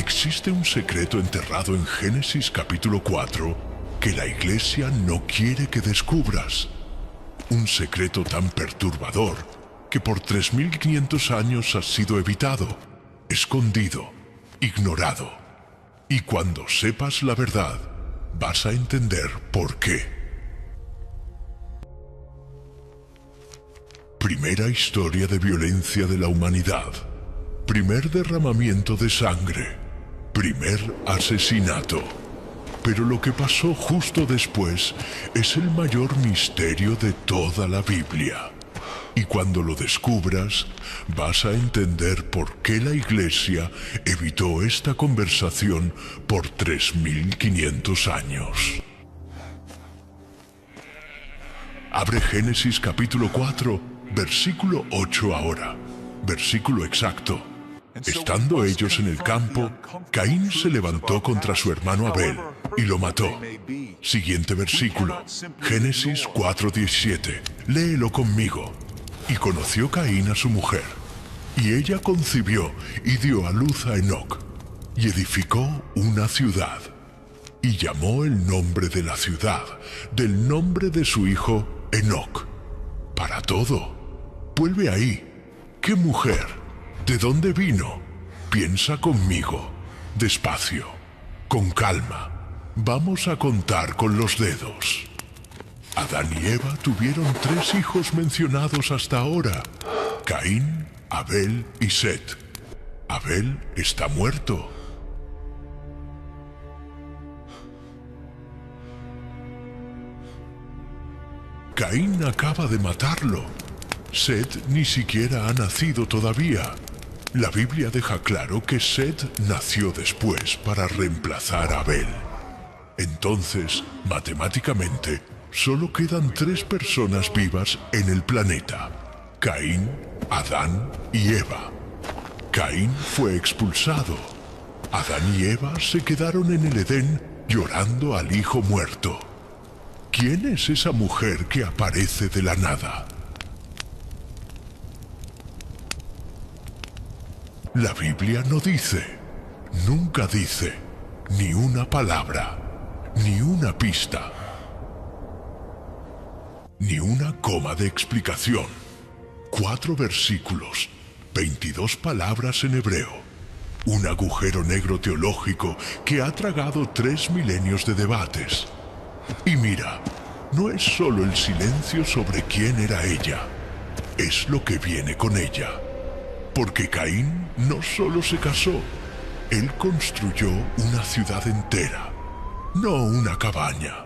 Existe un secreto enterrado en Génesis capítulo 4 que la Iglesia no quiere que descubras. Un secreto tan perturbador que por 3500 años ha sido evitado, escondido, ignorado. Y cuando sepas la verdad, vas a entender por qué. Primera historia de violencia de la humanidad. Primer derramamiento de sangre. Primer asesinato. Pero lo que pasó justo después es el mayor misterio de toda la Biblia. Y cuando lo descubras, vas a entender por qué la Iglesia evitó esta conversación por 3500 años. Abre Génesis capítulo 4, versículo 8 ahora. Versículo exacto. Estando ellos en el campo, Caín se levantó contra su hermano Abel y lo mató. Siguiente versículo. Génesis 4:17. Léelo conmigo. Y conoció Caín a su mujer, y ella concibió y dio a luz a Enoc, y edificó una ciudad, y llamó el nombre de la ciudad del nombre de su hijo Enoc. Para todo. Vuelve ahí. ¿Qué mujer? ¿De dónde vino? Piensa conmigo, despacio, con calma. Vamos a contar con los dedos. Adán y Eva tuvieron 3 hijos mencionados hasta ahora: Caín, Abel y Set. Abel está muerto. Caín acaba de matarlo. Set ni siquiera ha nacido todavía. La Biblia deja claro que Set nació después para reemplazar a Abel. Entonces, matemáticamente, solo quedan 3 personas vivas en el planeta: Caín, Adán y Eva. Caín fue expulsado. Adán y Eva se quedaron en el Edén llorando al hijo muerto. ¿Quién es esa mujer que aparece de la nada? La Biblia no dice, nunca dice, ni una palabra, ni una pista, ni una coma de explicación. 4 versículos, 22 palabras en hebreo. Un agujero negro teológico que ha tragado 3 milenios de debates. Y mira, no es solo el silencio sobre quién era ella, es lo que viene con ella. Porque Caín no solo se casó, él construyó una ciudad entera. No una cabaña,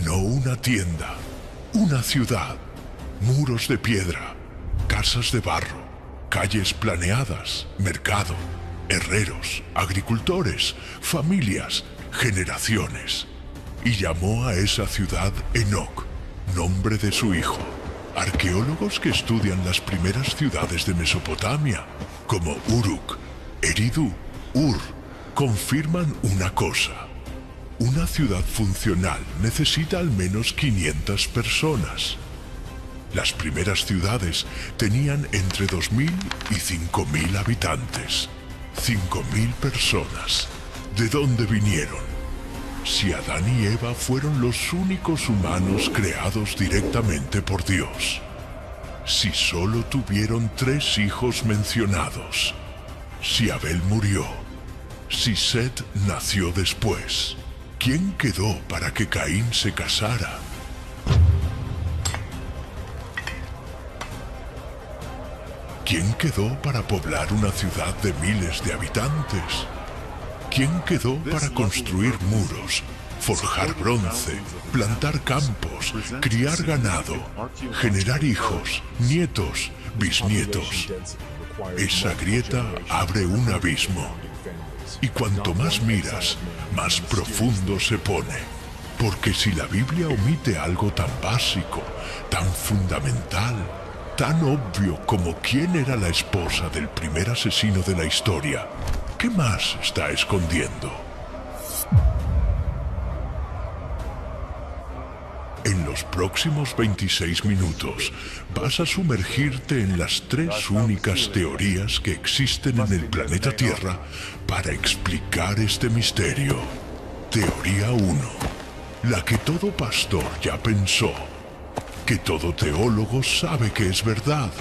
no una tienda, una ciudad. Muros de piedra, casas de barro, calles planeadas, mercado, herreros, agricultores, familias, generaciones. Y llamó a esa ciudad Enoc, nombre de su hijo. Arqueólogos que estudian las primeras ciudades de Mesopotamia, como Uruk, Eridu, Ur, confirman una cosa. Una ciudad funcional necesita al menos 500 personas. Las primeras ciudades tenían entre 2000 y 5000 habitantes. 5000 personas. ¿De dónde vinieron? Si Adán y Eva fueron los únicos humanos creados directamente por Dios. Si solo tuvieron 3 hijos mencionados. Si Abel murió. Si Set nació después. ¿Quién quedó para que Caín se casara? ¿Quién quedó para poblar una ciudad de miles de habitantes? ¿Quién quedó para construir muros, forjar bronce, plantar campos, criar ganado, generar hijos, nietos, bisnietos? Esa grieta abre un abismo. Y cuanto más miras, más profundo se pone. Porque si la Biblia omite algo tan básico, tan fundamental, tan obvio como quién era la esposa del primer asesino de la historia, ¿qué más está escondiendo? En los los próximos 26 minutos vas a sumergirte en las tres únicas teorías que existen en el planeta Tierra para explicar este misterio. Teoría 1. La que todo pastor ya pensó, que todo teólogo sabe que es verdad,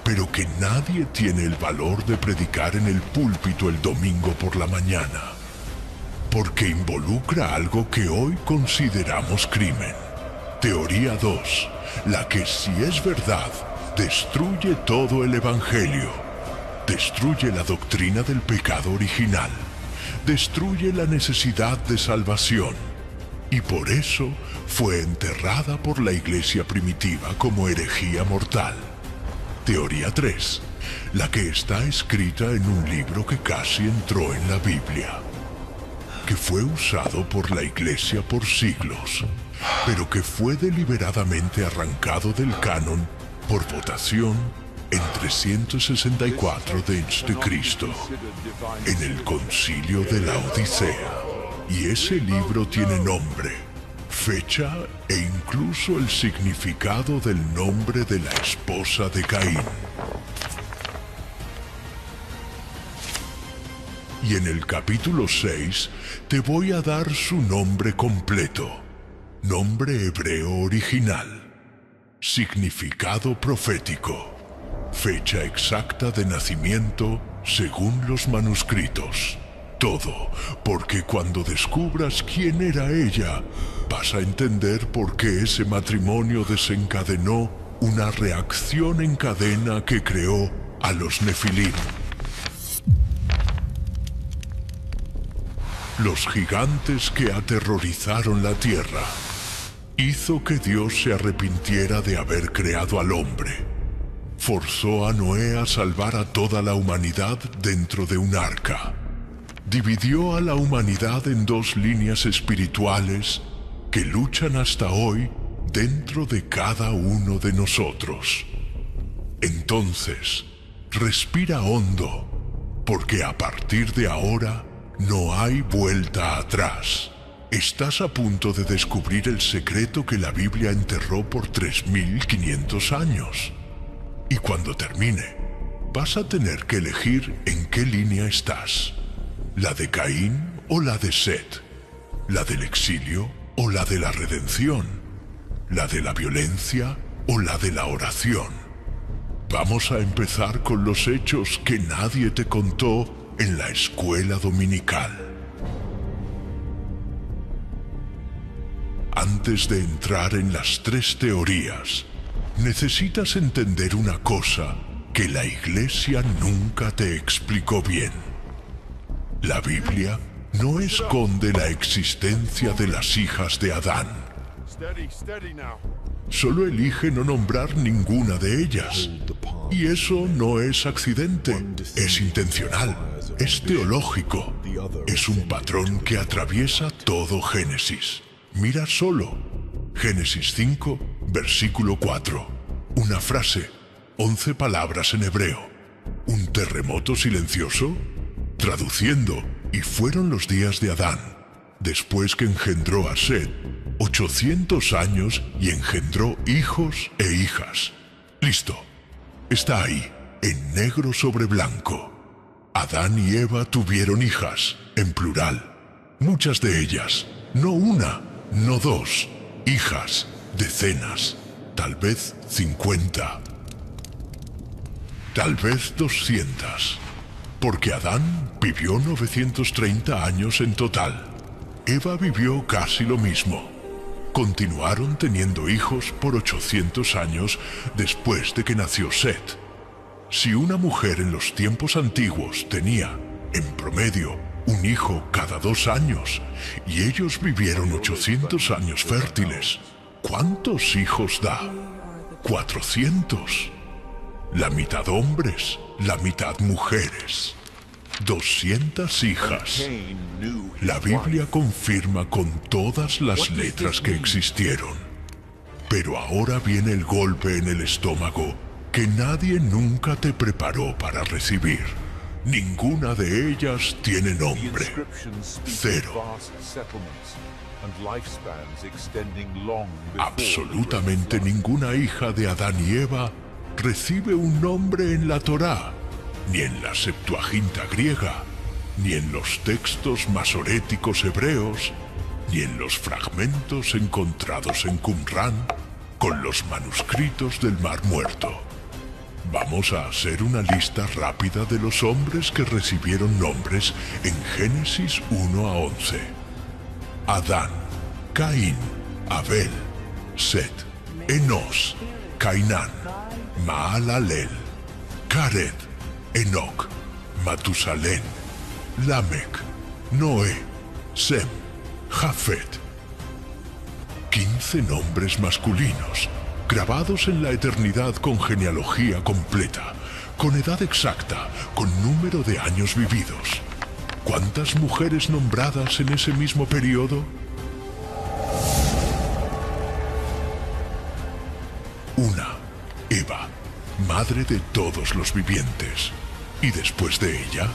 pero que nadie tiene el valor de predicar en el púlpito el domingo por la mañana, porque involucra algo que hoy consideramos crimen. Teoría 2, la que si es verdad, destruye todo el Evangelio, destruye la doctrina del pecado original, destruye la necesidad de salvación, y por eso fue enterrada por la iglesia primitiva como herejía mortal. Teoría 3, la que está escrita en un libro que casi entró en la Biblia, que fue usado por la iglesia por siglos, pero que fue deliberadamente arrancado del canon por votación en 364 d.C., en el concilio de la Odisea. Y ese libro tiene nombre, fecha e incluso el significado del nombre de la esposa de Caín. Y en el capítulo 6 te voy a dar su nombre completo, nombre hebreo original, significado profético, fecha exacta de nacimiento según los manuscritos. Todo, porque cuando descubras quién era ella, vas a entender por qué ese matrimonio desencadenó una reacción en cadena que creó a los Nefilim. Los gigantes que aterrorizaron la tierra. Hizo que Dios se arrepintiera de haber creado al hombre. Forzó a Noé a salvar a toda la humanidad dentro de un arca. Dividió a la humanidad en dos líneas espirituales que luchan hasta hoy dentro de cada uno de nosotros. Entonces, respira hondo, porque a partir de ahora no hay vuelta atrás. Estás a punto de descubrir el secreto que la Biblia enterró por 3500 años. Y cuando termine, vas a tener que elegir en qué línea estás. ¿La de Caín o la de Set? ¿La del exilio o la de la redención? ¿La de la violencia o la de la oración? Vamos a empezar con los hechos que nadie te contó en la escuela dominical. Antes de entrar en las tres teorías, necesitas entender una cosa que la Iglesia nunca te explicó bien. La Biblia no esconde la existencia de las hijas de Adán. Solo elige no nombrar ninguna de ellas. Y eso no es accidente, es intencional, es teológico. Es un patrón que atraviesa todo Génesis. Mira solo. Génesis 5, versículo 4. Una frase, 11 palabras en hebreo. ¿Un terremoto silencioso? Traduciendo, y fueron los días de Adán, después que engendró a Set, 800 años y engendró hijos e hijas. Listo. Está ahí, en negro sobre blanco. Adán y Eva tuvieron hijas, en plural. Muchas de ellas, no una, no dos, hijas, decenas, tal vez 50, tal vez 200. Porque Adán vivió 930 años en total. Eva vivió casi lo mismo. Continuaron teniendo hijos por 800 años después de que nació Set. Si una mujer en los tiempos antiguos tenía, en promedio, un hijo cada 2 años, y ellos vivieron 800 años fértiles, ¿cuántos hijos da? 400. La mitad hombres, la mitad mujeres. 200 hijas. La Biblia confirma con todas las letras que existieron. Pero ahora viene el golpe en el estómago que nadie nunca te preparó para recibir. Ninguna de ellas tiene nombre. 0. Absolutamente ninguna hija de Adán y Eva recibe un nombre en la Torá, ni en la Septuaginta griega, ni en los textos masoréticos hebreos, ni en los fragmentos encontrados en Qumrán con los manuscritos del Mar Muerto. Vamos a hacer una lista rápida de los hombres que recibieron nombres en Génesis 1 a 11. Adán, Caín, Abel, Set, Enos, Cainán, Maalalel, Jared, Enoc, Matusalén, Lamec, Noé, Sem, Jafet. 15 nombres masculinos, grabados en la eternidad con genealogía completa, con edad exacta, con número de años vividos. ¿Cuántas mujeres nombradas en ese mismo periodo? Una, Eva, madre de todos los vivientes. Y después de ella,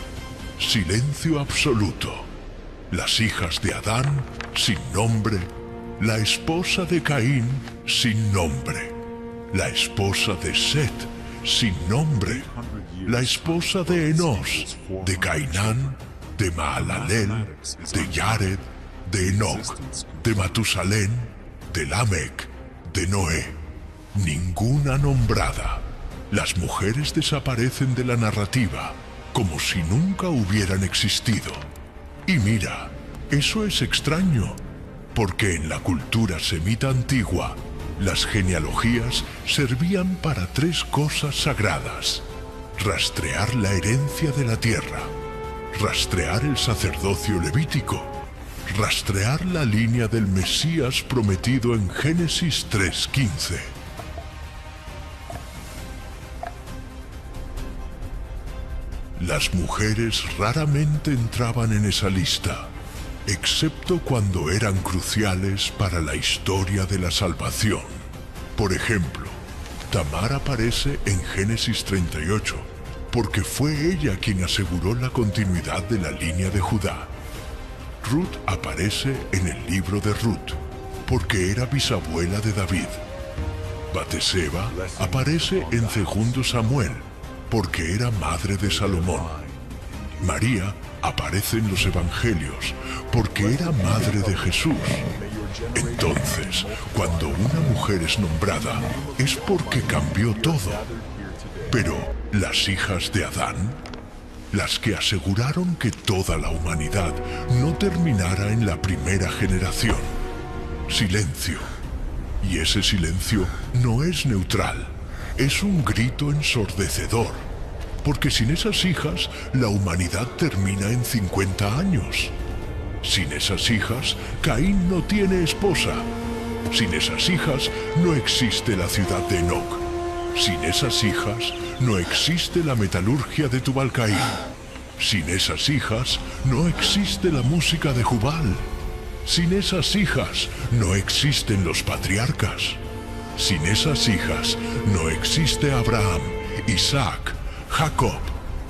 silencio absoluto. Las hijas de Adán, sin nombre. La esposa de Caín, sin nombre. La esposa de Set, sin nombre. La esposa de Enos, de Cainán, de Maalalel, de Jared, de Enoc, de Matusalén, de Lamec, de Noé. Ninguna nombrada. Las mujeres desaparecen de la narrativa, como si nunca hubieran existido. Y mira, eso es extraño, porque en la cultura semita antigua, las genealogías servían para 3 cosas sagradas: rastrear la herencia de la tierra, rastrear el sacerdocio levítico, rastrear la línea del Mesías prometido en Génesis 3:15. Las mujeres raramente entraban en esa lista, excepto cuando eran cruciales para la historia de la salvación. Por ejemplo, Tamar aparece en Génesis 38, porque fue ella quien aseguró la continuidad de la línea de Judá. Ruth aparece en el libro de Ruth, porque era bisabuela de David. Batseba aparece en Segundo Samuel, porque era madre de Salomón. María aparece en los Evangelios, porque era madre de Jesús. Entonces, cuando una mujer es nombrada, es porque cambió todo. Pero las hijas de Adán, las que aseguraron que toda la humanidad no terminara en la primera generación. Silencio. Y ese silencio no es neutral. Es un grito ensordecedor, porque sin esas hijas, la humanidad termina en 50 años. Sin esas hijas, Caín no tiene esposa. Sin esas hijas, no existe la ciudad de Enoc. Sin esas hijas, no existe la metalurgia de Tubal-Caín. Sin esas hijas, no existe la música de Jubal. Sin esas hijas, no existen los patriarcas. Sin esas hijas, no existe Abraham, Isaac, Jacob,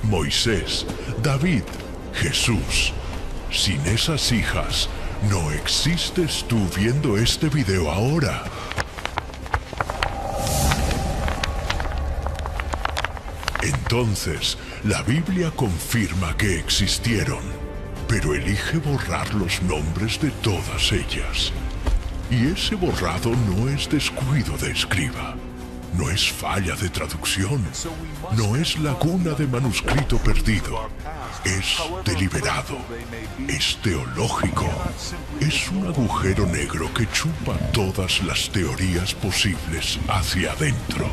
Moisés, David, Jesús. Sin esas hijas, no existes tú viendo este video ahora. Entonces, la Biblia confirma que existieron, pero elige borrar los nombres de todas ellas. Y ese borrado no es descuido de escriba, no es falla de traducción, no es laguna de manuscrito perdido, es deliberado, es teológico, es un agujero negro que chupa todas las teorías posibles hacia adentro.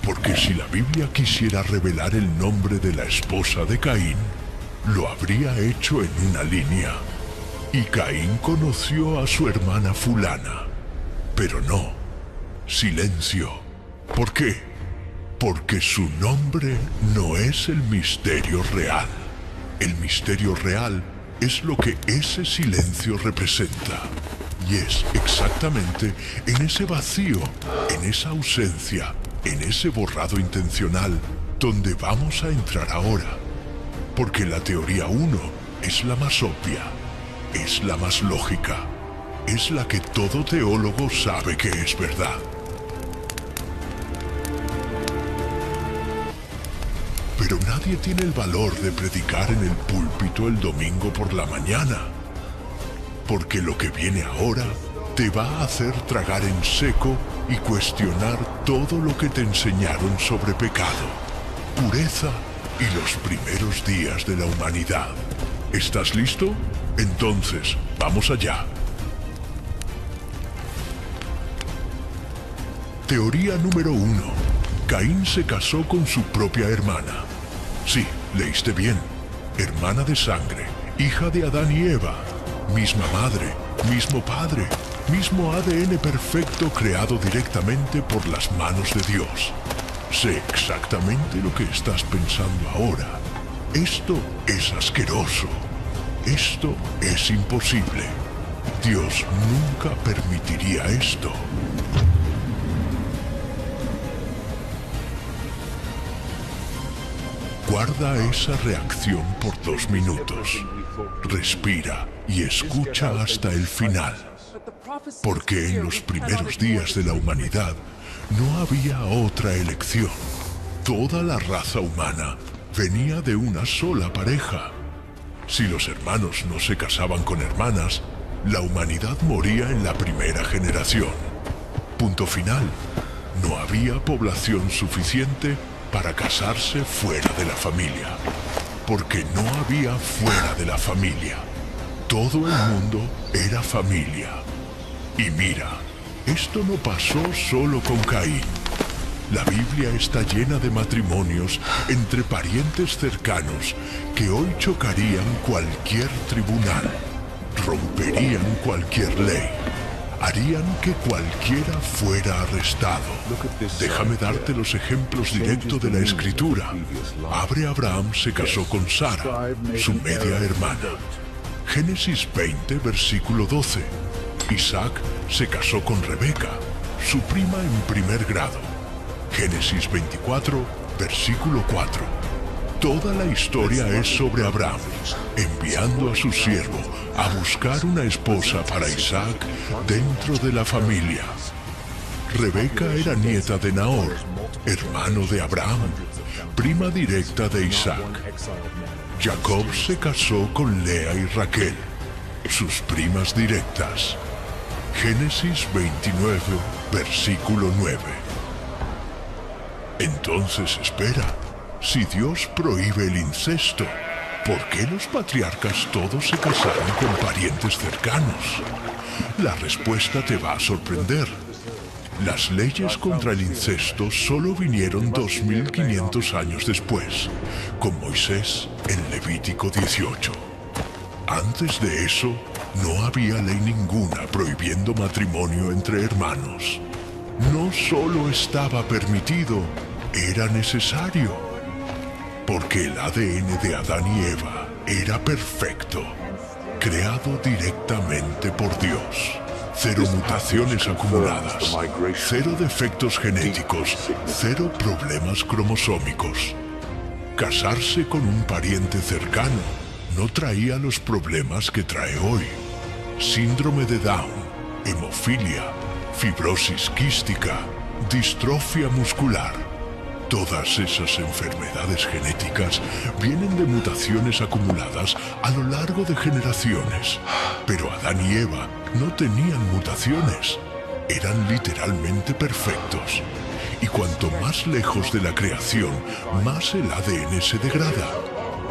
Porque si la Biblia quisiera revelar el nombre de la esposa de Caín, lo habría hecho en una línea. Y Caín conoció a su hermana fulana. Pero no. Silencio. ¿Por qué? Porque su nombre no es el misterio real. El misterio real es lo que ese silencio representa. Y es exactamente en ese vacío, en esa ausencia, en ese borrado intencional, donde vamos a entrar ahora. Porque la teoría 1 es la más obvia, es la más lógica. es la que todo teólogo sabe que es verdad. Pero nadie tiene el valor de predicar en el púlpito el domingo por la mañana, porque lo que viene ahora te va a hacer tragar en seco y cuestionar todo lo que te enseñaron sobre pecado, pureza y los primeros días de la humanidad. ¿Estás listo? Entonces, vamos allá. Teoría número 1. Caín se casó con su propia hermana. Sí, leíste bien. Hermana de sangre, hija de Adán y Eva. Misma madre, mismo padre, mismo ADN perfecto creado directamente por las manos de Dios. Sé exactamente lo que estás pensando ahora. Esto es asqueroso. Esto es imposible. Dios nunca permitiría esto. Guarda esa reacción por 2 minutos. Respira y escucha hasta el final. Porque en los primeros días de la humanidad no había otra elección. Toda la raza humana venía de una sola pareja. Si los hermanos no se casaban con hermanas, la humanidad moría en la primera generación. Punto final. No había población suficiente para casarse fuera de la familia. Porque no había fuera de la familia. Todo el mundo era familia. Y mira, esto no pasó solo con Caín. La Biblia está llena de matrimonios entre parientes cercanos que hoy chocarían cualquier tribunal, romperían cualquier ley, harían que cualquiera fuera arrestado. Déjame darte los ejemplos directos de la Escritura. Abraham se casó con Sara, su media hermana. Génesis 20, versículo 12. Isaac se casó con Rebeca, su prima en primer grado. Génesis 24, versículo 4. Toda la historia es sobre Abraham, enviando a su siervo a buscar una esposa para Isaac dentro de la familia. Rebeca era nieta de Nahor, hermano de Abraham, prima directa de Isaac. Jacob se casó con Lea y Raquel, sus primas directas. Génesis 29, versículo 9. Entonces espera, si Dios prohíbe el incesto, ¿por qué los patriarcas todos se casaron con parientes cercanos? La respuesta te va a sorprender. Las leyes contra el incesto solo vinieron 2500 años después, con Moisés en Levítico 18. Antes de eso, no había ley ninguna prohibiendo matrimonio entre hermanos. No solo estaba permitido, era necesario. Porque el ADN de Adán y Eva era perfecto, creado directamente por Dios. 0 mutaciones acumuladas, 0 defectos genéticos, 0 problemas cromosómicos. Casarse con un pariente cercano no traía los problemas que trae hoy. Síndrome de Down, hemofilia, fibrosis quística, distrofia muscular. Todas esas enfermedades genéticas vienen de mutaciones acumuladas a lo largo de generaciones. Pero Adán y Eva no tenían mutaciones. Eran literalmente perfectos. Y cuanto más lejos de la creación, más el ADN se degrada.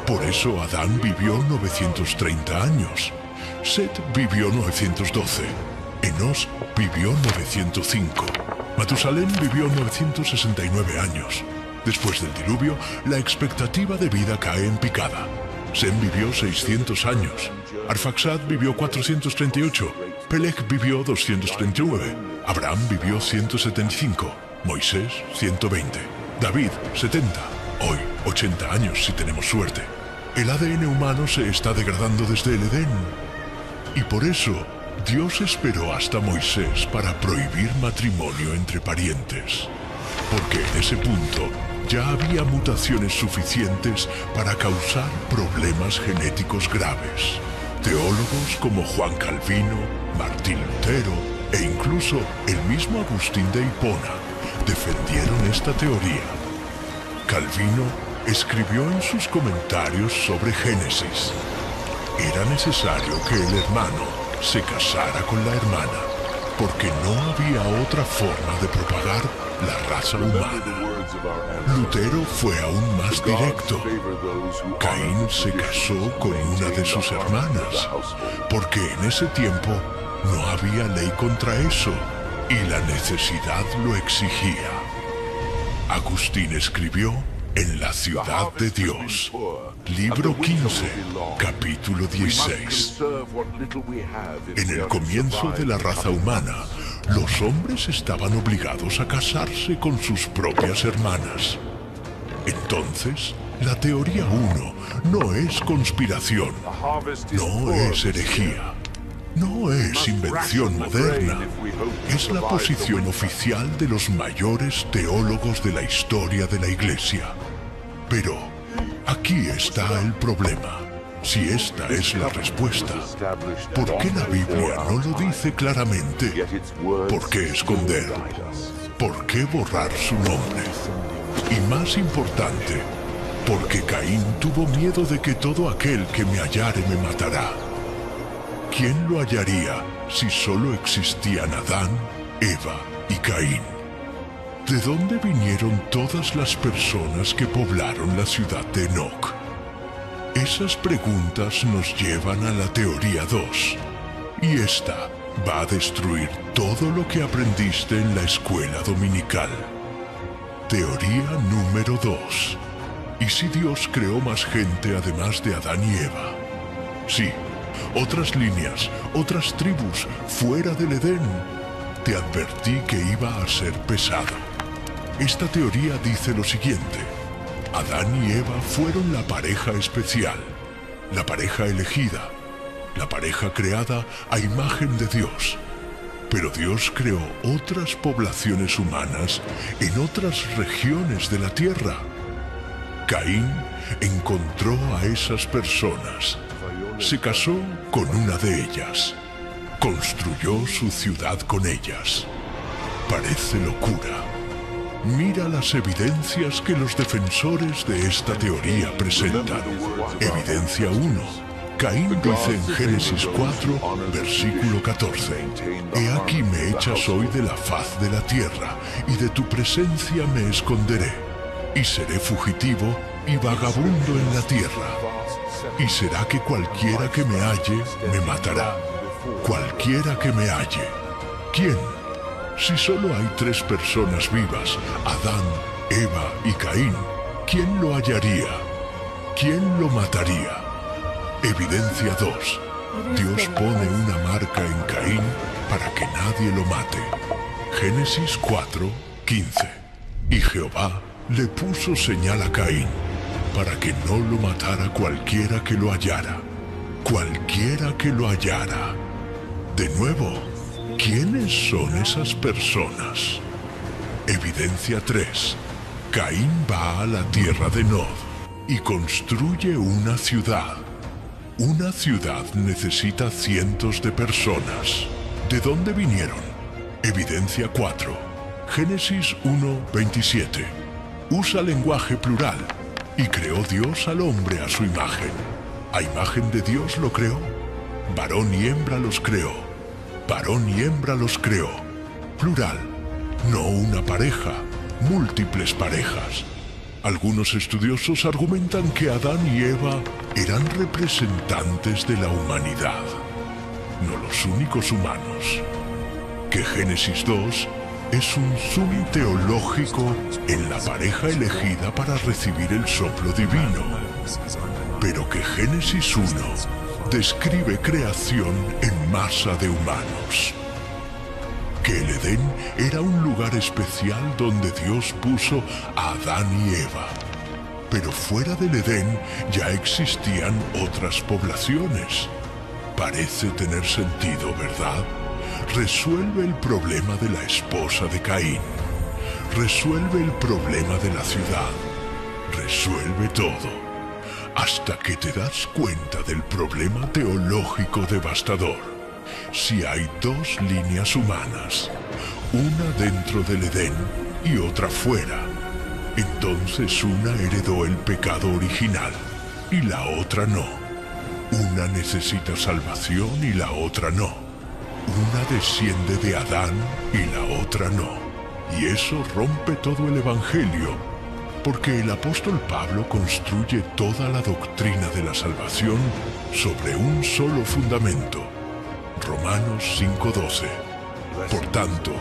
Por eso Adán vivió 930 años. Set vivió 912. Enos vivió 905. Matusalén vivió 969 años. Después del diluvio, la expectativa de vida cae en picada. Sem vivió 600 años. Arfaxad vivió 438. Peleg vivió 239. Abraham vivió 175. Moisés 120. David 70. Hoy 80 años si tenemos suerte. El ADN humano se está degradando desde el Edén. Y por eso, Dios esperó hasta Moisés para prohibir matrimonio entre parientes. Porque en ese punto ya había mutaciones suficientes para causar problemas genéticos graves. Teólogos como Juan Calvino, Martín Lutero e incluso el mismo Agustín de Hipona defendieron esta teoría. Calvino escribió en sus comentarios sobre Génesis: era necesario que el hermano se casara con la hermana, porque no había otra forma de propagar la raza humana. Lutero fue aún más directo. Caín se casó con una de sus hermanas, porque en ese tiempo no había ley contra eso, y la necesidad lo exigía. Agustín escribió en La ciudad de Dios, libro 15, capítulo 16. En el comienzo de la raza humana, los hombres estaban obligados a casarse con sus propias hermanas. Entonces, la teoría 1 no es conspiración, no es herejía, no es invención moderna. Es la posición oficial de los mayores teólogos de la historia de la Iglesia. Pero aquí está el problema. Si esta es la respuesta, ¿por qué la Biblia no lo dice claramente? ¿Por qué esconder? ¿Por qué borrar su nombre? Y más importante, porque Caín tuvo miedo de que todo aquel que me hallare me matará. ¿Quién lo hallaría si solo existían Adán, Eva y Caín? ¿De dónde vinieron todas las personas que poblaron la ciudad de Enoc? Esas preguntas nos llevan a la teoría 2, y esta va a destruir todo lo que aprendiste en la escuela dominical. Teoría número 2. ¿Y si Dios creó más gente además de Adán y Eva? Sí, otras líneas, otras tribus fuera del Edén. Te advertí que iba a ser pesado. Esta teoría dice lo siguiente: Adán y Eva fueron la pareja especial, la pareja elegida, la pareja creada a imagen de Dios. Pero Dios creó otras poblaciones humanas en otras regiones de la tierra. Caín encontró a esas personas, se casó con una de ellas, construyó su ciudad con ellas. Parece locura. Mira las evidencias que los defensores de esta teoría presentan. Evidencia 1. Caín dice en Génesis 4, versículo 14: He aquí me echas hoy de la faz de la tierra, y de tu presencia me esconderé, y seré fugitivo y vagabundo en la tierra. Y será que cualquiera que me halle me matará. Cualquiera que me halle. ¿Quién? Si solo hay 3 personas vivas, Adán, Eva y Caín, ¿quién lo hallaría? ¿Quién lo mataría? Evidencia 2. Dios pone una marca en Caín para que nadie lo mate. Génesis 4, 15. Y Jehová le puso señal a Caín para que no lo matara cualquiera que lo hallara. Cualquiera que lo hallara. De nuevo, ¿quiénes son esas personas? Evidencia 3. Caín va a la tierra de Nod y construye una ciudad. Una ciudad necesita cientos de personas. ¿De dónde vinieron? Evidencia 4. Génesis 1, 27. Usa lenguaje plural. Y creó Dios al hombre a su imagen. A imagen de Dios lo creó. Varón y hembra los creó. Varón y hembra los creó. Plural. No una pareja, múltiples parejas. Algunos estudiosos argumentan que Adán y Eva eran representantes de la humanidad, no los únicos humanos. Que Génesis 2 es un zoom teológico en la pareja elegida para recibir el soplo divino, pero que Génesis 1 describe creación en masa de humanos. Que el Edén era un lugar especial donde Dios puso a Adán y Eva. Pero fuera del Edén ya existían otras poblaciones. Parece tener sentido, ¿verdad? Resuelve el problema de la esposa de Caín. Resuelve el problema de la ciudad. Resuelve todo. hasta que te das cuenta del problema teológico devastador. Si hay dos líneas humanas, una dentro del Edén y otra fuera, entonces una heredó el pecado original y la otra no. Una necesita salvación y la otra no. Una desciende de Adán y la otra no. Y eso rompe todo el Evangelio, porque el apóstol Pablo construye toda la doctrina de la salvación sobre un solo fundamento. Romanos 5:12. Por tanto,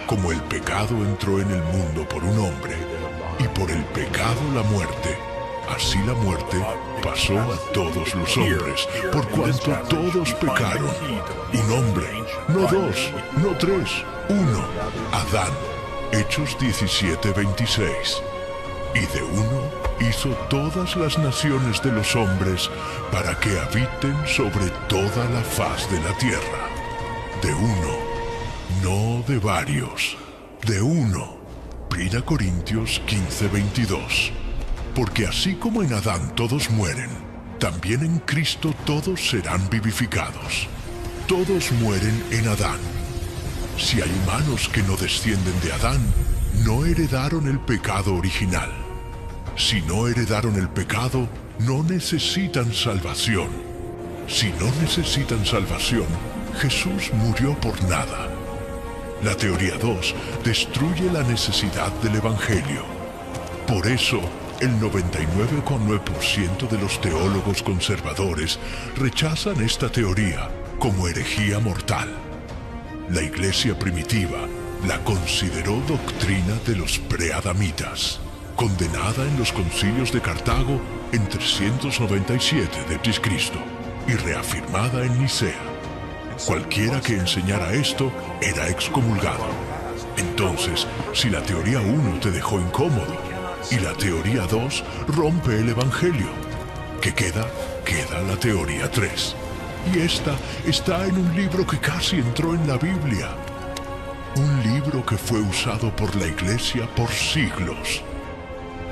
como el pecado entró en el mundo por un hombre, y por el pecado la muerte, así la muerte pasó a todos los hombres, por cuanto todos pecaron. Un hombre, no dos, no tres, uno, Adán. Hechos 17:26. Y de uno hizo todas las naciones de los hombres para que habiten sobre toda la faz de la tierra. De uno, no de varios, de uno. 1 Corintios 15:22. Porque así como en Adán todos mueren, también en Cristo todos serán vivificados. Todos mueren en Adán. Si hay humanos que no descienden de Adán, no heredaron el pecado original. Si no heredaron el pecado, no necesitan salvación. Si no necesitan salvación, Jesús murió por nada. La teoría 2 destruye la necesidad del Evangelio. Por eso, el 99,9% de los teólogos conservadores rechazan esta teoría como herejía mortal. La iglesia primitiva la consideró doctrina de los preadamitas, condenada en los concilios de Cartago en 397 d.C. y reafirmada en Nicea. Cualquiera que enseñara esto era excomulgado. Entonces, si la teoría 1 te dejó incómodo y la teoría 2 rompe el Evangelio, ¿qué queda? Queda la teoría 3. Y esta está en un libro que casi entró en la Biblia. Un libro que fue usado por la Iglesia por siglos.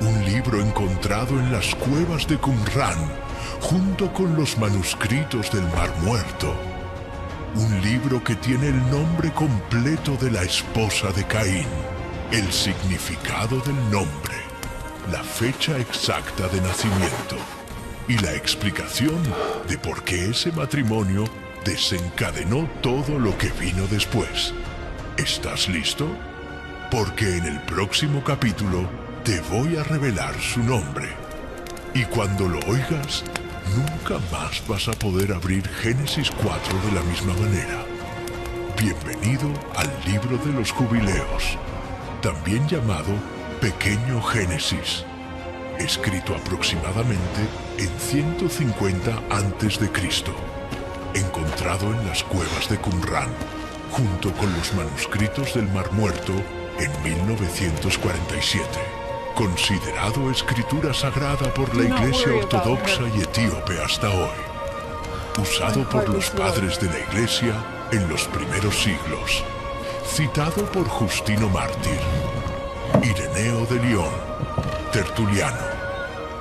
Un libro encontrado en las cuevas de Qumrán, junto con los manuscritos del Mar Muerto. Un libro que tiene el nombre completo de la esposa de Caín, el significado del nombre, la fecha exacta de nacimiento y la explicación de por qué ese matrimonio desencadenó todo lo que vino después. ¿Estás listo? Porque en el próximo capítulo te voy a revelar su nombre. Y cuando lo oigas, nunca más vas a poder abrir Génesis 4 de la misma manera. Bienvenido al libro de los jubileos, también llamado Pequeño Génesis, escrito aproximadamente en 150 a.C., encontrado en las cuevas de Qumrán, junto con los manuscritos del Mar Muerto en 1947. Considerado escritura sagrada por la Iglesia Ortodoxa y Etíope hasta hoy. Usado por los padres de la Iglesia en los primeros siglos. Citado por Justino Mártir, Ireneo de León, Tertuliano,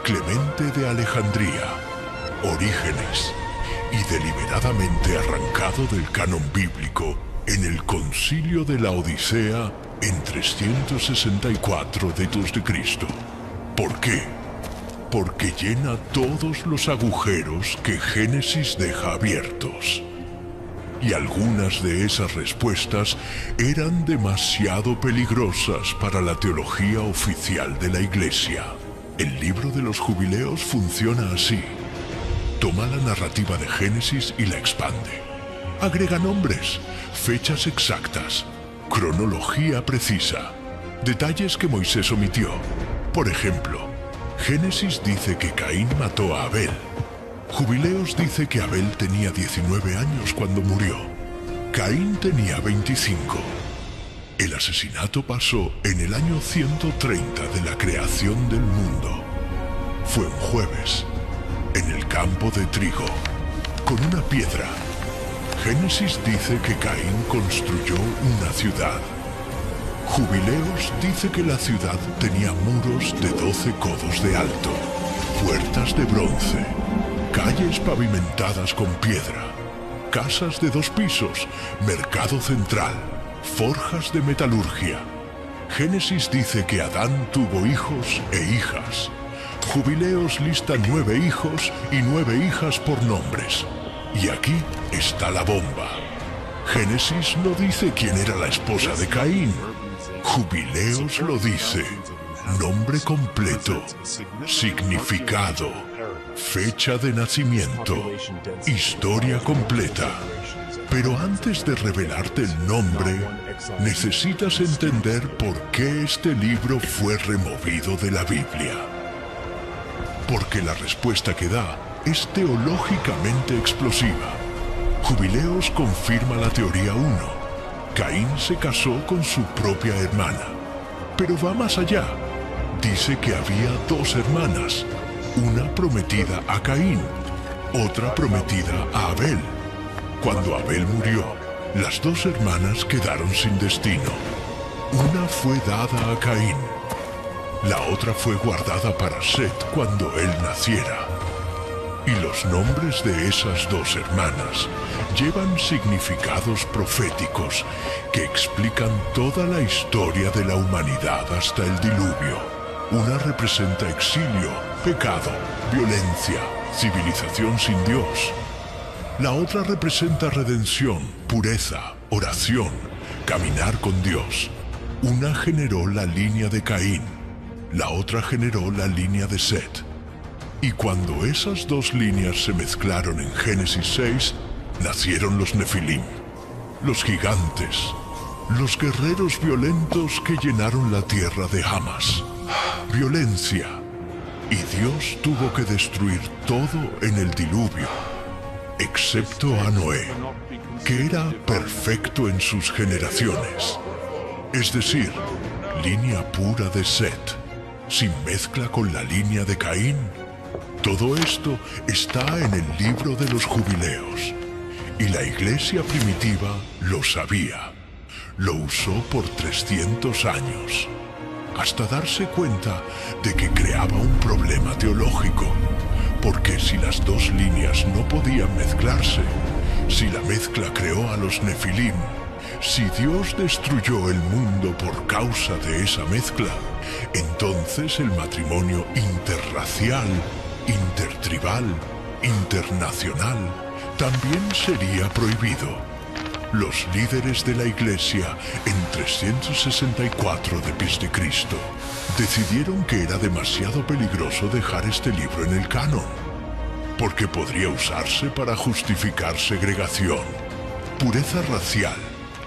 Clemente de Alejandría, Orígenes, y deliberadamente arrancado del canon bíblico en el Concilio de la Odisea en 364 d.C. ¿Por qué? Porque llena todos los agujeros que Génesis deja abiertos. Y algunas de esas respuestas eran demasiado peligrosas para la teología oficial de la Iglesia. El libro de los jubileos funciona así. Toma la narrativa de Génesis y la expande. Agrega nombres, fechas exactas, cronología precisa, detalles que Moisés omitió. Por ejemplo, Génesis dice que Caín mató a Abel. Jubileos dice que Abel tenía 19 años cuando murió. Caín tenía 25. El asesinato pasó en el año 130 de la creación del mundo. Fue un jueves, en el campo de trigo, con una piedra. Génesis dice que Caín construyó una ciudad. Jubileos dice que la ciudad tenía muros de 12 codos de alto. puertas de bronce, calles pavimentadas con piedra, casas de 2 pisos, mercado central, forjas de metalurgia. Génesis dice que Adán tuvo hijos e hijas. Jubileos lista 9 hijos y 9 hijas por nombres. Y aquí está la bomba. Génesis no dice quién era la esposa de Caín. Jubileos lo dice. Nombre completo, significado, fecha de nacimiento, historia completa. Pero antes de revelarte el nombre, necesitas entender por qué este libro fue removido de la Biblia. Porque la respuesta que da es teológicamente explosiva. Jubileos confirma la teoría 1. Caín se casó con su propia hermana. Pero va más allá. Dice que había 2 hermanas, una prometida a Caín, otra prometida a Abel. Cuando Abel murió, las 2 hermanas quedaron sin destino. Una fue dada a Caín, la otra fue guardada para Set cuando él naciera. Y los nombres de esas 2 hermanas llevan significados proféticos que explican toda la historia de la humanidad hasta el diluvio. Una representa exilio, pecado, violencia, civilización sin Dios. La otra representa redención, pureza, oración, caminar con Dios. Una generó la línea de Caín, la otra generó la línea de Set. Y cuando esas 2 líneas se mezclaron en Génesis 6, nacieron los Nefilim, los gigantes, los guerreros violentos que llenaron la tierra de Hamas. Violencia. Y Dios tuvo que destruir todo en el diluvio, excepto a Noé, que era perfecto en sus generaciones. Es decir, línea pura de Set, sin mezcla con la línea de Caín. Todo esto está en el libro de los Jubileos. Y la iglesia primitiva lo sabía. Lo usó por 300 años. Hasta darse cuenta de que creaba un problema teológico, porque si las 2 líneas no podían mezclarse, si la mezcla creó a los Nefilim, si Dios destruyó el mundo por causa de esa mezcla, entonces el matrimonio interracial, intertribal, internacional, también sería prohibido. Los líderes de la Iglesia en 364 d.C. decidieron que era demasiado peligroso dejar este libro en el canon, porque podría usarse para justificar segregación, pureza racial,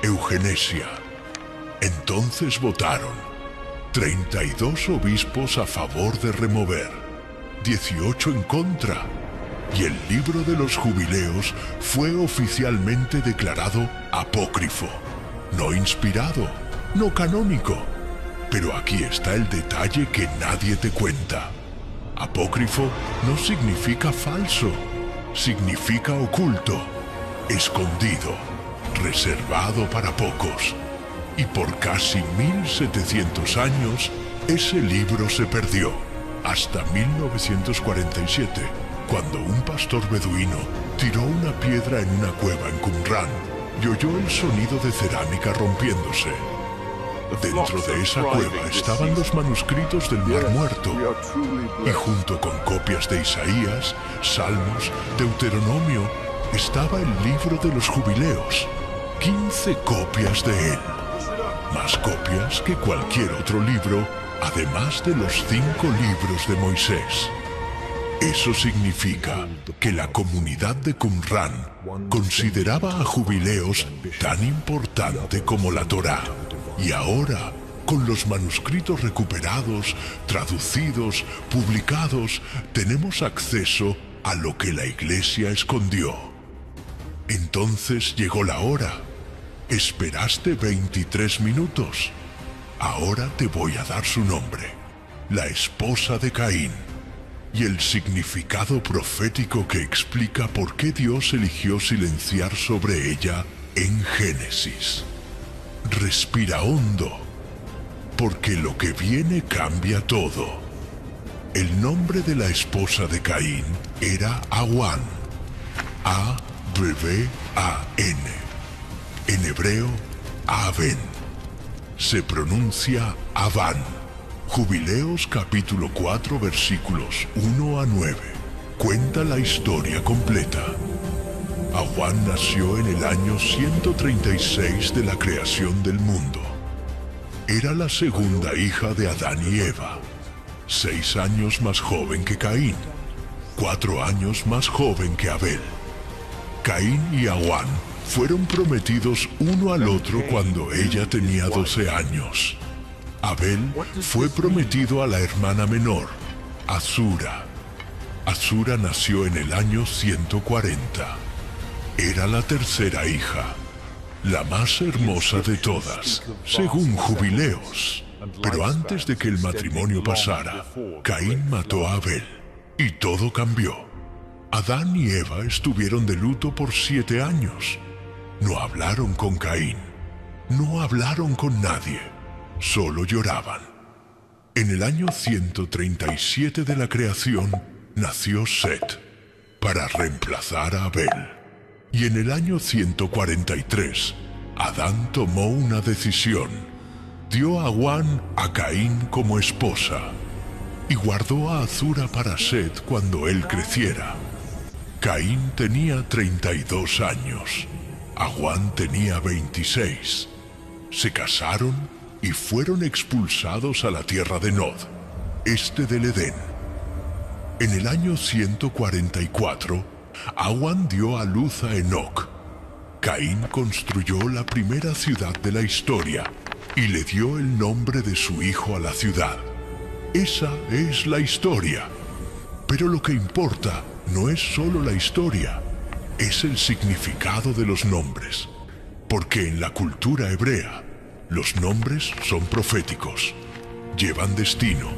eugenesia. Entonces votaron 32 obispos a favor de remover, 18 en contra, y el libro de los Jubileos fue oficialmente declarado apócrifo, no inspirado, no canónico. Pero aquí está el detalle que nadie te cuenta. Apócrifo no significa falso, significa oculto, escondido, reservado para pocos. Y por casi 1700 años, ese libro se perdió, hasta 1947. Cuando un pastor beduino tiró una piedra en una cueva en Qumran y oyó el sonido de cerámica rompiéndose. Dentro de esa cueva estaban los manuscritos del Mar Muerto, y junto con copias de Isaías, Salmos, Deuteronomio, estaba el libro de los Jubileos, 15 copias de él, más copias que cualquier otro libro, además de los 5 libros de Moisés. Eso significa que la comunidad de Qumran consideraba a Jubileos tan importante como la Torá. Y ahora, con los manuscritos recuperados, traducidos, publicados, tenemos acceso a lo que la Iglesia escondió. Entonces llegó la hora. Esperaste 23 minutos. Ahora te voy a dar su nombre, la esposa de Caín. Y el significado profético que explica por qué Dios eligió silenciar sobre ella en Génesis. Respira hondo, porque lo que viene cambia todo. El nombre de la esposa de Caín era Awan, A-W-A-N. En hebreo, Aven. Se pronuncia Aván. Jubileos capítulo 4 versículos 1 a 9. Cuenta la historia completa. Awan nació en el año 136 de la creación del mundo. Era la segunda hija de Adán y Eva, 6 años más joven que Caín, 4 años más joven que Abel. Caín y Awan fueron prometidos uno al otro cuando ella tenía 12 años. Abel fue prometido a la hermana menor, Azura. Azura nació en el año 140. Era la tercera hija, la más hermosa de todas, según Jubileos. Pero antes de que el matrimonio pasara, Caín mató a Abel, y todo cambió. Adán y Eva estuvieron de luto por 7 años. No hablaron con Caín, no hablaron con nadie, solo lloraban. En el año 137 de la creación nació Set, para reemplazar a Abel. Y en el año 143, Adán tomó una decisión. Dio a Awan a Caín como esposa y guardó a Azura para Set cuando él creciera. Caín tenía 32 años, Awan tenía 26. Se casaron y fueron expulsados a la tierra de Nod, este del Edén. En el año 144, Awan dio a luz a Enoc. Caín construyó la primera ciudad de la historia y le dio el nombre de su hijo a la ciudad. Esa es la historia. Pero lo que importa no es solo la historia, es el significado de los nombres. Porque en la cultura hebrea, los nombres son proféticos, llevan destino.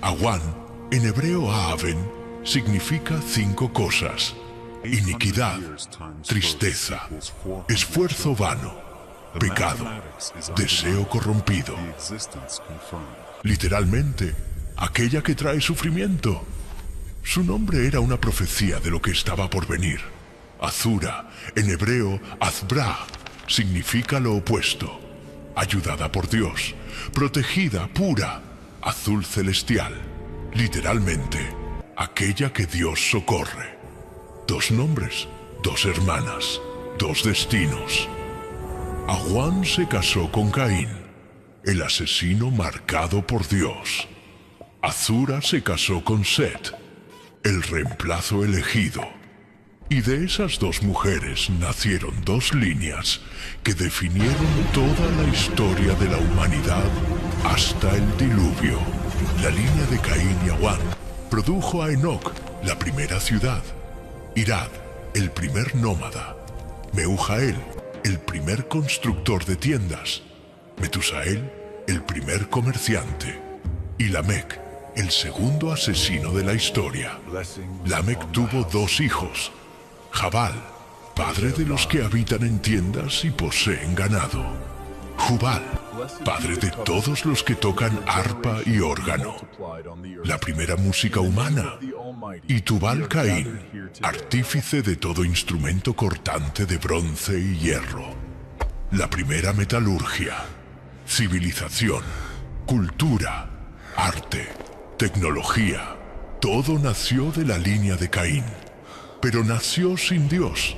Awan, en hebreo Aven, significa 5 cosas: iniquidad, tristeza, esfuerzo vano, pecado, deseo corrompido. Literalmente, aquella que trae sufrimiento. Su nombre era una profecía de lo que estaba por venir. Azura, en hebreo Azbra, significa lo opuesto: ayudada por Dios, protegida, pura, azul celestial. Literalmente, aquella que Dios socorre. 2 nombres, 2 hermanas, 2 destinos. Awan se casó con Caín, el asesino marcado por Dios. Azura se casó con Set, el reemplazo elegido. Y de esas 2 mujeres nacieron 2 líneas que definieron toda la historia de la humanidad hasta el diluvio. La línea de Caín y Awan produjo a Enoc, la primera ciudad; Irad, el primer nómada; Meujael, el primer constructor de tiendas; Metusael, el primer comerciante; y Lamec, el segundo asesino de la historia. Lamec tuvo 2 hijos: Jabal, padre de los que habitan en tiendas y poseen ganado; Jubal, padre de todos los que tocan arpa y órgano, la primera música humana; y Tubal Caín, artífice de todo instrumento cortante de bronce y hierro, la primera metalurgia. Civilización, cultura, arte, tecnología, todo nació de la línea de Caín. Pero nació sin Dios,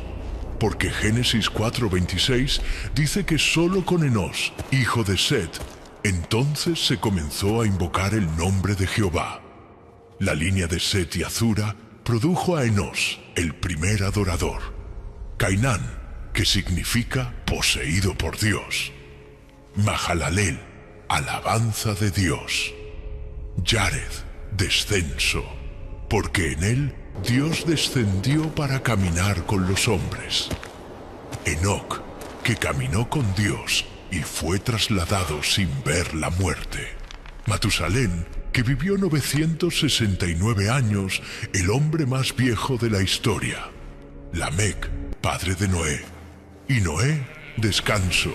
porque Génesis 4:26 dice que solo con Enós, hijo de Set, entonces se comenzó a invocar el nombre de Jehová. La línea de Set y Azura produjo a Enós, el primer adorador; Cainán, que significa poseído por Dios; Mahalalel, alabanza de Dios; Yared, descenso, porque en él Dios descendió para caminar con los hombres; Enoc, que caminó con Dios y fue trasladado sin ver la muerte; Matusalén, que vivió 969 años, el hombre más viejo de la historia; Lamec, padre de Noé; y Noé, descanso,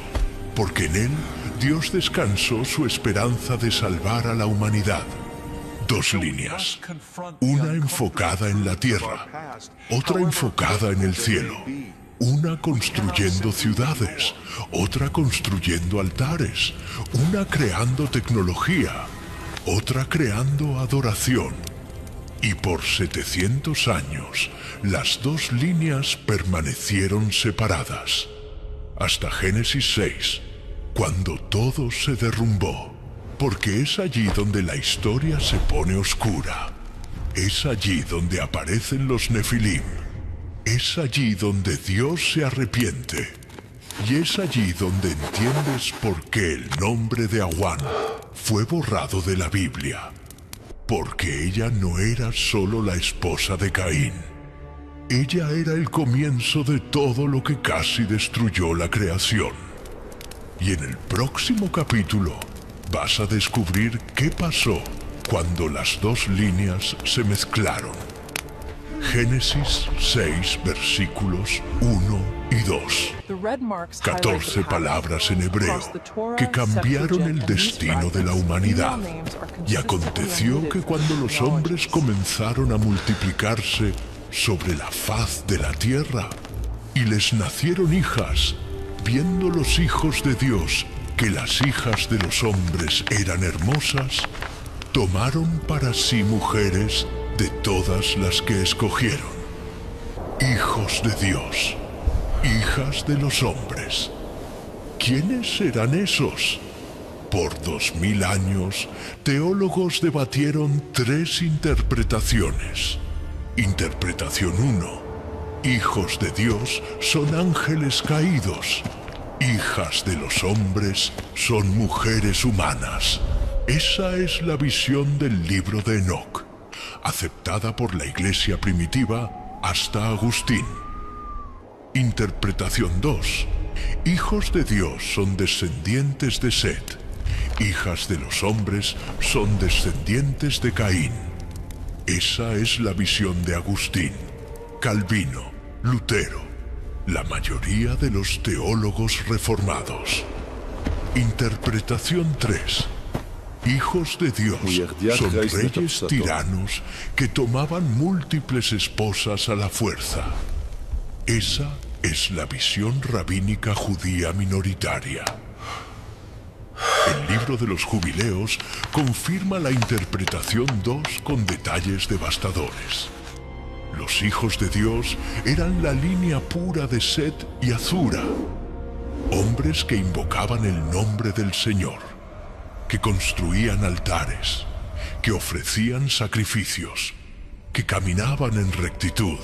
porque en él Dios descansó su esperanza de salvar a la humanidad. dos líneas, una enfocada en la tierra, otra enfocada en el cielo, una construyendo ciudades, otra construyendo altares, una creando tecnología, otra creando adoración. Y por 700 años, las dos líneas permanecieron separadas, hasta Génesis 6, cuando todo se derrumbó, porque es allí donde la historia se pone oscura. Es allí donde aparecen los Nefilim. Es allí donde Dios se arrepiente. Y es allí donde entiendes por qué el nombre de Awan fue borrado de la Biblia. Porque ella no era solo la esposa de Caín. Ella era el comienzo de todo lo que casi destruyó la creación. Y en el próximo capítulo vas a descubrir qué pasó cuando las dos líneas se mezclaron. Génesis 6, versículos 1 y 2. 14 palabras en hebreo que cambiaron el destino de la humanidad. Y aconteció que cuando los hombres comenzaron a multiplicarse sobre la faz de la tierra, y les nacieron hijas, viendo los hijos de Dios que las hijas de los hombres eran hermosas, tomaron para sí mujeres de todas las que escogieron. Hijos de Dios, hijas de los hombres. ¿Quiénes serán esos? Por 2000 años, teólogos debatieron tres interpretaciones. Interpretación 1. Hijos de Dios son ángeles caídos. Hijas de los hombres son mujeres humanas. Esa es la visión del libro de Enoc, aceptada por la iglesia primitiva hasta Agustín. Interpretación 2. Hijos de Dios son descendientes de Set. Hijas de los hombres son descendientes de Caín. Esa es la visión de Agustín, Calvino, Lutero, la mayoría de los teólogos reformados. Interpretación 3. Hijos de Dios son reyes tiranos que tomaban múltiples esposas a la fuerza. Esa es la visión rabínica judía minoritaria. El libro de los Jubileos confirma la interpretación 2 con detalles devastadores. Los hijos de Dios eran la línea pura de Set y Azura, hombres que invocaban el nombre del Señor, que construían altares, que ofrecían sacrificios, que caminaban en rectitud.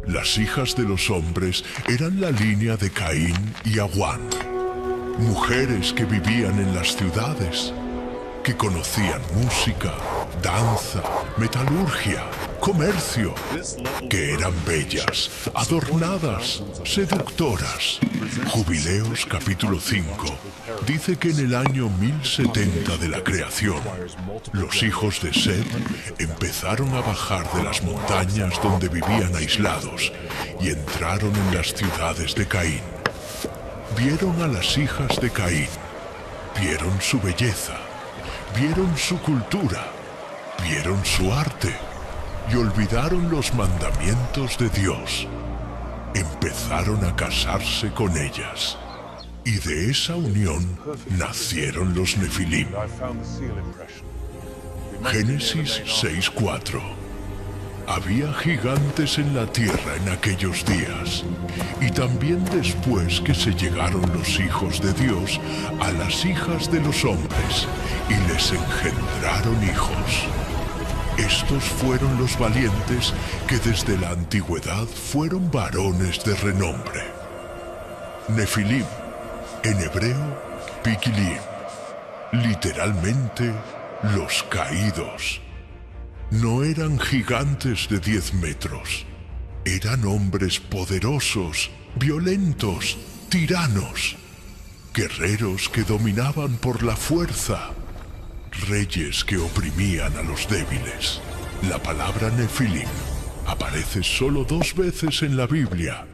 Las hijas de los hombres eran la línea de Caín y Awan, mujeres que vivían en las ciudades, que conocían música, danza, metalurgia, comercio, que eran bellas, adornadas, seductoras. Jubileos capítulo 5 dice que en el año 1070 de la creación, los hijos de Set empezaron a bajar de las montañas donde vivían aislados y entraron en las ciudades de Caín. Vieron a las hijas de Caín, vieron su belleza, vieron su cultura, vieron su arte y olvidaron los mandamientos de Dios. Empezaron a casarse con ellas y de esa unión nacieron los Nefilim. Génesis 6:4. Había gigantes en la tierra en aquellos días, y también después que se llegaron los hijos de Dios a las hijas de los hombres, y les engendraron hijos. Estos fueron los valientes que desde la antigüedad fueron varones de renombre. Nefilim, en hebreo, Pikilim, literalmente, los caídos. No eran gigantes de 10 metros. Eran hombres poderosos, violentos, tiranos. Guerreros que dominaban por la fuerza. Reyes que oprimían a los débiles. La palabra Nefilim aparece solo 2 veces en la Biblia.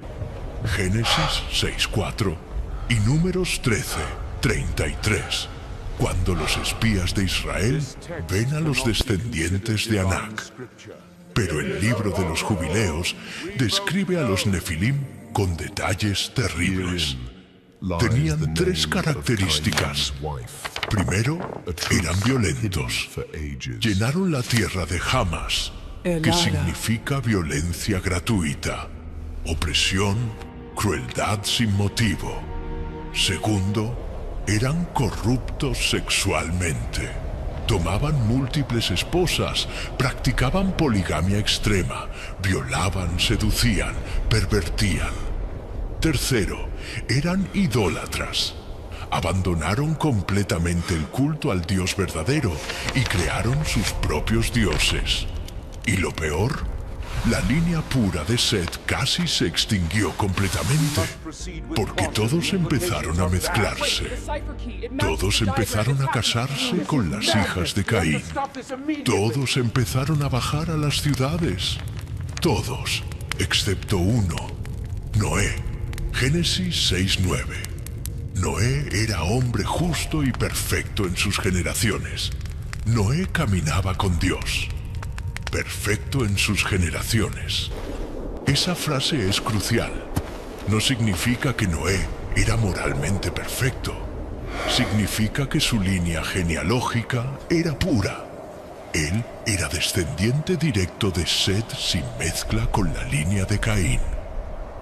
Génesis 6:4 y Números 13:33. cuando los espías de Israel ven a los descendientes de Anak. Pero el libro de los jubileos describe a los Nefilim con detalles terribles. Tenían tres características. Primero, eran violentos. Llenaron la tierra de Hamas, que significa violencia gratuita, opresión, crueldad sin motivo. Segundo, eran corruptos sexualmente. Tomaban múltiples esposas, practicaban poligamia extrema, violaban, seducían, pervertían. Tercero, eran idólatras. Abandonaron completamente el culto al Dios verdadero y crearon sus propios dioses. Y lo peor, la línea pura de Set casi se extinguió completamente, porque todos empezaron a mezclarse. Todos empezaron a casarse con las hijas de Caín. Todos empezaron a bajar a las ciudades. Todos, excepto uno, Noé. Génesis 6:9. Noé era hombre justo y perfecto en sus generaciones. Noé caminaba con Dios. Perfecto en sus generaciones. Esa frase es crucial. No significa que Noé era moralmente perfecto. Significa que su línea genealógica era pura. Él era descendiente directo de Set sin mezcla con la línea de Caín.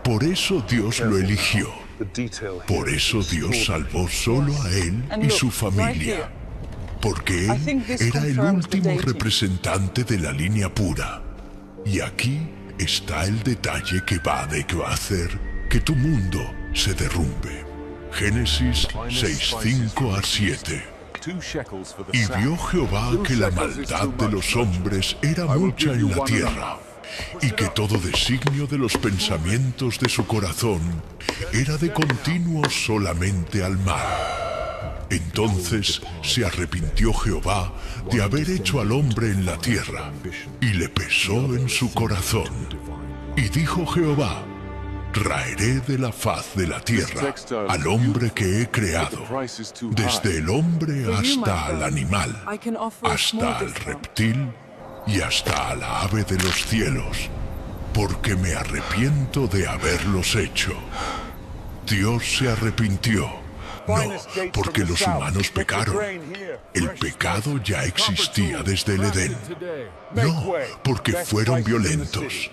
Por eso Dios lo eligió. Por eso Dios salvó solo a él y su familia. Porque él era el último representante de la línea pura. Y aquí está el detalle que va a hacer que tu mundo se derrumbe. Génesis 6:5-7. Y vio Jehová que la maldad de los hombres era mucha en la tierra, y que todo designio de los pensamientos de su corazón era de continuo solamente al mal. Entonces se arrepintió Jehová de haber hecho al hombre en la tierra, y le pesó en su corazón. Y dijo Jehová: raeré de la faz de la tierra al hombre que he creado, desde el hombre hasta al animal, hasta al reptil y hasta a la ave de los cielos, porque me arrepiento de haberlos hecho. Dios se arrepintió. No, porque los humanos pecaron. El pecado ya existía desde el Edén. No, porque fueron violentos.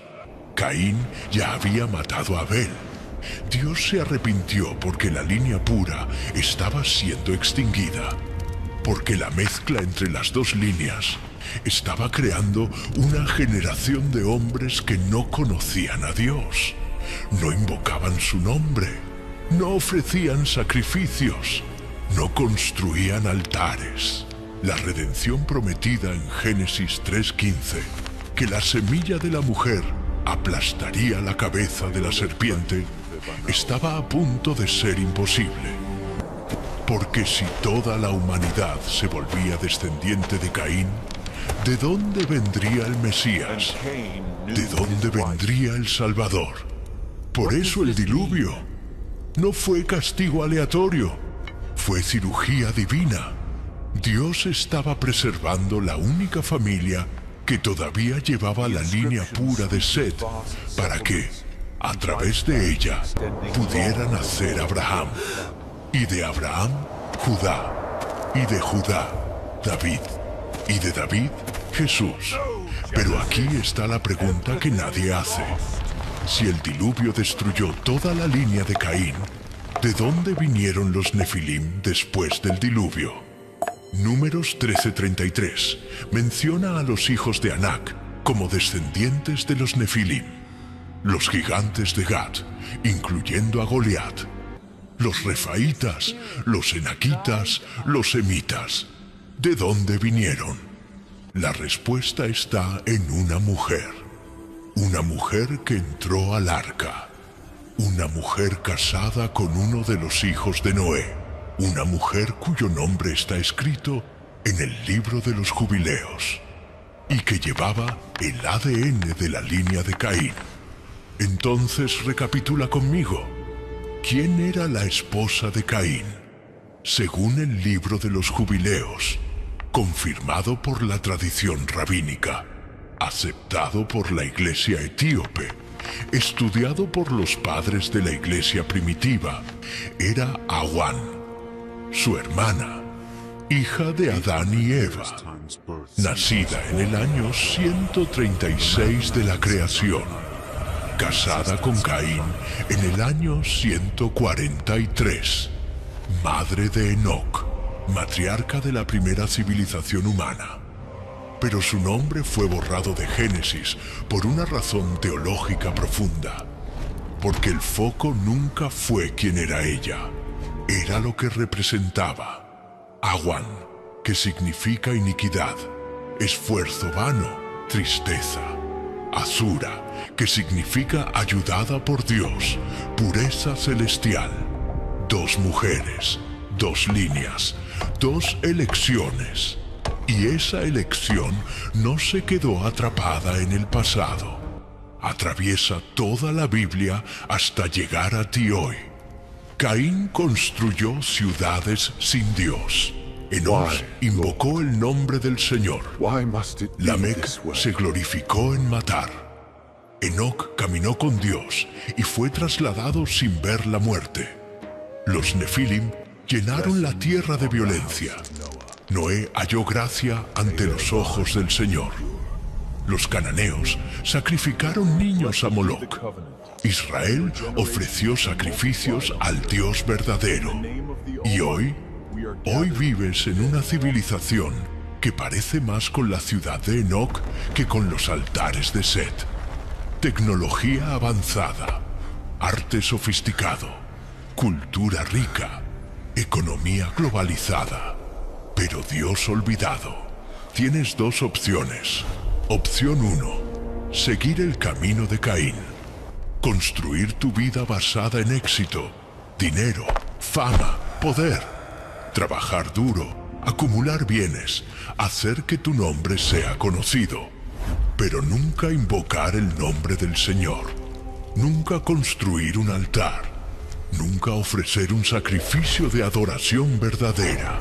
Caín ya había matado a Abel. Dios se arrepintió porque la línea pura estaba siendo extinguida, porque la mezcla entre las dos líneas estaba creando una generación de hombres que no conocían a Dios, no invocaban su nombre, no ofrecían sacrificios, no construían altares. La redención prometida en Génesis 3:15, que la semilla de la mujer aplastaría la cabeza de la serpiente, estaba a punto de ser imposible. Porque si toda la humanidad se volvía descendiente de Caín, ¿de dónde vendría el Mesías? ¿De dónde vendría el Salvador? Por eso el diluvio no fue castigo aleatorio, fue cirugía divina. Dios estaba preservando la única familia que todavía llevaba la línea pura de Set, para que, a través de ella, pudiera nacer Abraham, y de Abraham, Judá, y de Judá, David, y de David, Jesús. Pero aquí está la pregunta que nadie hace. Si el diluvio destruyó toda la línea de Caín, ¿de dónde vinieron los Nefilim después del diluvio? Números 13:33 menciona a los hijos de Anak como descendientes de los Nefilim, los gigantes de Gat, incluyendo a Goliat, los refaitas, los enaquitas, los semitas. ¿De dónde vinieron? La respuesta está en una mujer que entró al arca, una mujer casada con uno de los hijos de Noé, una mujer cuyo nombre está escrito en el libro de los jubileos, y que llevaba el ADN de la línea de Caín. Entonces recapitula conmigo. ¿Quién era la esposa de Caín? según el libro de los jubileos, confirmado por la tradición rabínica, aceptado por la iglesia etíope, estudiado por los padres de la iglesia primitiva, era Awan, su hermana, hija de Adán y Eva, nacida en el año 136 de la creación, casada con Caín en el año 143, madre de Enoc, matriarca de la primera civilización humana. Pero su nombre fue borrado de Génesis por una razón teológica profunda, porque el foco nunca fue quien era ella, era lo que representaba. Awan, que significa iniquidad, esfuerzo vano, tristeza. Azura, que significa ayudada por Dios, pureza celestial. Dos mujeres, dos líneas, dos elecciones. Y esa elección no se quedó atrapada en el pasado. Atraviesa toda la Biblia hasta llegar a ti hoy. Caín construyó ciudades sin Dios. Enoc invocó el nombre del Señor. Lamec se glorificó en matar. Enoc caminó con Dios y fue trasladado sin ver la muerte. Los Nefilim llenaron la tierra de violencia. Noé halló gracia ante los ojos del Señor. Los cananeos sacrificaron niños a Moloc. Israel ofreció sacrificios al Dios verdadero. Y hoy vives en una civilización que parece más con la ciudad de Enoc que con los altares de Set. Tecnología avanzada, arte sofisticado, cultura rica, economía globalizada. Pero Dios olvidado. Tienes dos opciones. Opción 1. Seguir el camino de Caín. Construir tu vida basada en éxito, dinero, fama, poder. Trabajar duro, acumular bienes, hacer que tu nombre sea conocido. Pero nunca invocar el nombre del Señor. Nunca construir un altar. Nunca ofrecer un sacrificio de adoración verdadera.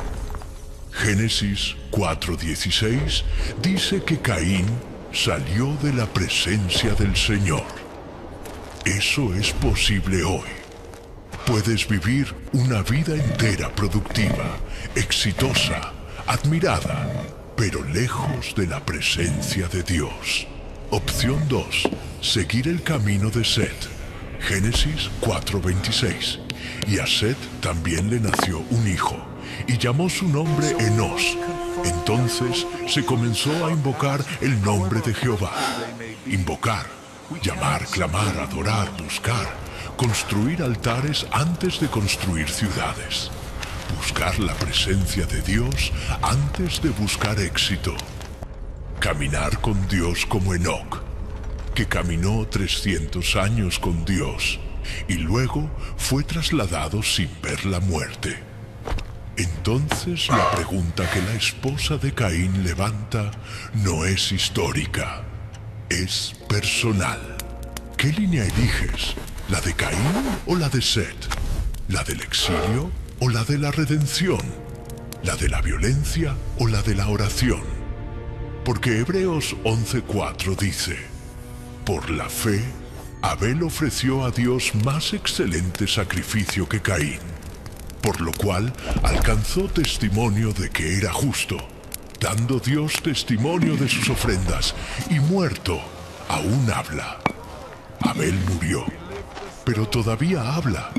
Génesis 4:16 dice que Caín salió de la presencia del Señor. Eso es posible hoy. Puedes vivir una vida entera productiva, exitosa, admirada, pero lejos de la presencia de Dios. Opción 2. Seguir el camino de Set. Génesis 4:26. Y a Set también le nació un hijo, y llamó su nombre Enos. Entonces se comenzó a invocar el nombre de Jehová. Invocar, llamar, clamar, adorar, buscar, construir altares antes de construir ciudades. Buscar la presencia de Dios antes de buscar éxito. Caminar con Dios como Enoc, que caminó 300 años con Dios y luego fue trasladado sin ver la muerte. Entonces la pregunta que la esposa de Caín levanta no es histórica, es personal. ¿Qué línea eliges? ¿La de Caín o la de Set? ¿La del exilio o la de la redención? ¿La de la violencia o la de la oración? Porque Hebreos 11:4 dice: por la fe, Abel ofreció a Dios más excelente sacrificio que Caín, por lo cual alcanzó testimonio de que era justo, dando Dios testimonio de sus ofrendas, y muerto, aún habla. Abel murió, pero todavía habla.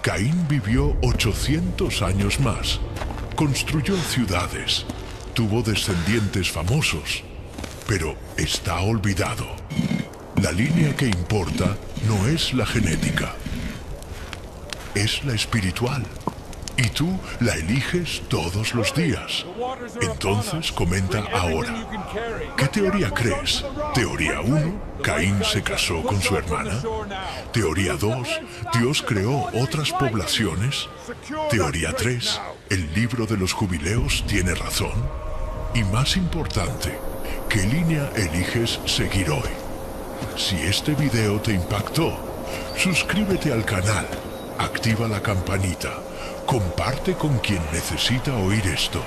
Caín vivió 800 años más, construyó ciudades, tuvo descendientes famosos, pero está olvidado. La línea que importa no es la genética, es la espiritual. Y tú la eliges todos los días. Entonces comenta ahora. ¿Qué teoría crees? Teoría 1, Caín se casó con su hermana. Teoría 2, Dios creó otras poblaciones. Teoría 3, el libro de los jubileos tiene razón. Y más importante, ¿qué línea eliges seguir hoy? Si este video te impactó, suscríbete al canal, activa la campanita, Comparte con quien necesita oír esto.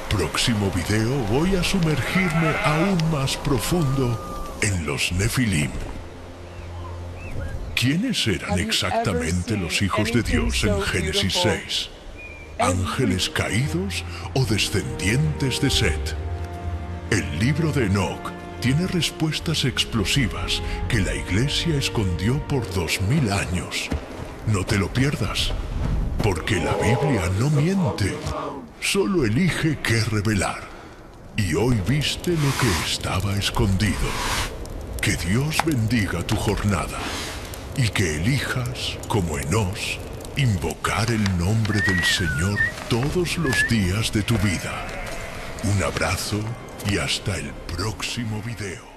Próximo video voy a sumergirme aún más profundo en los Nefilim. ¿Quiénes eran exactamente los hijos de Dios en Génesis 6? ¿Ángeles caídos o descendientes de Set? El libro de Enoc tiene respuestas explosivas que la Iglesia escondió por 2000 años. No te lo pierdas, porque la Biblia no miente, solo elige qué revelar. Y hoy viste lo que estaba escondido. Que Dios bendiga tu jornada y que elijas, como Enós, invocar el nombre del Señor todos los días de tu vida. Un abrazo y hasta el próximo video.